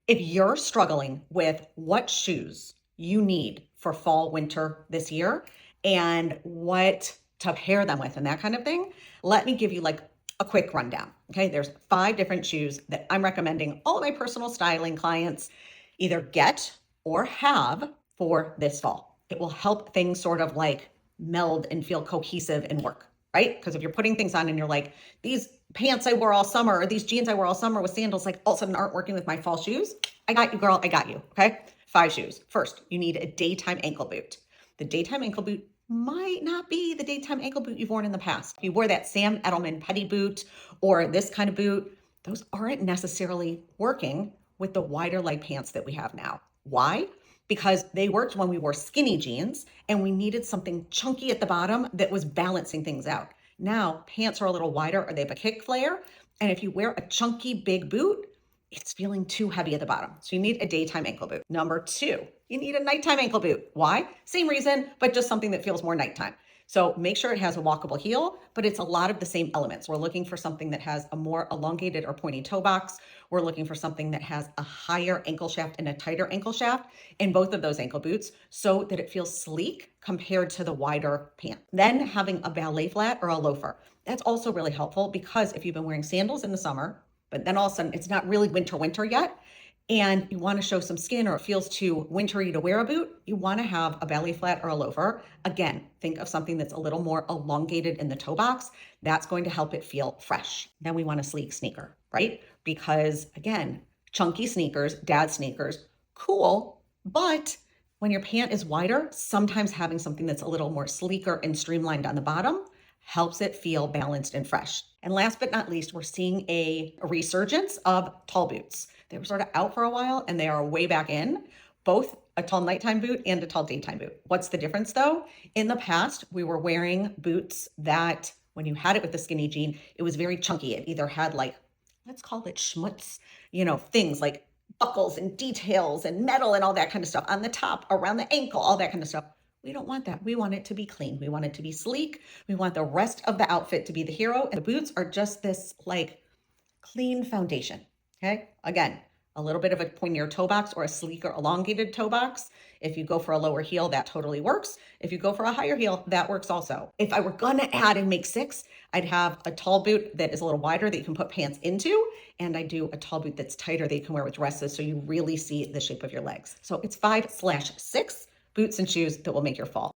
If you're struggling with what shoes you need for fall, winter this year and what to pair them with and that kind of thing, let me give you like a quick rundown. Okay. There's 5 different shoes that I'm recommending all of my personal styling clients either get or have for this fall. It will help things sort of like meld and feel cohesive and work, right? Because if you're putting things on and you're like, these pants I wore all summer or these jeans I wore all summer with sandals, like all of a sudden aren't working with my fall shoes, I got you, girl. I got you. Okay. 5 shoes. First, you need a daytime ankle boot. The daytime ankle boot might not be the daytime ankle boot you've worn in the past. If you wore that Sam Edelman petty boot or this kind of boot, those aren't necessarily working with the wider leg pants that we have now. Why? Because they worked when we wore skinny jeans and we needed something chunky at the bottom that was balancing things out. Now, pants are a little wider or they have a kick flare. And if you wear a chunky big boot, it's feeling too heavy at the bottom. So you need a daytime ankle boot. Number 2, you need a nighttime ankle boot. Why? Same reason, but just something that feels more nighttime. So make sure it has a walkable heel, but it's a lot of the same elements. We're looking for something that has a more elongated or pointy toe box. We're looking for something that has a higher ankle shaft and a tighter ankle shaft in both of those ankle boots so that it feels sleek compared to the wider pant. Then having a ballet flat or a loafer. That's also really helpful because if you've been wearing sandals in the summer, but then all of a sudden it's not really winter yet, and you want to show some skin or it feels too wintry to wear a boot, you want to have a ballet flat or a loafer. Again, think of something that's a little more elongated in the toe box. That's going to help it feel fresh. Then we want a sleek sneaker, right? Because again, chunky sneakers, dad sneakers, cool, but when your pant is wider, sometimes having something that's a little more sleeker and streamlined on the bottom helps it feel balanced and fresh. And last but not least, we're seeing a resurgence of tall boots. They were sort of out for a while and they are way back in, both a tall nighttime boot and a tall daytime boot. What's the difference though? In the past, we were wearing boots that when you had it with the skinny jean, it was very chunky. It either had like, let's call it schmutz, things like buckles and details and metal and all that kind of stuff on the top, around the ankle, all that kind of stuff. We don't want that. We want it to be clean. We want it to be sleek. We want the rest of the outfit to be the hero. And the boots are just this like clean foundation. Okay. Again, a little bit of a pointier toe box or a sleeker elongated toe box. If you go for a lower heel, that totally works. If you go for a higher heel, that works also. If I were going to add and make 6, I'd have a tall boot that is a little wider that you can put pants into. And I do a tall boot that's tighter that you can wear with dresses so you really see the shape of your legs. So it's 5/6 boots and shoes that will make your fall.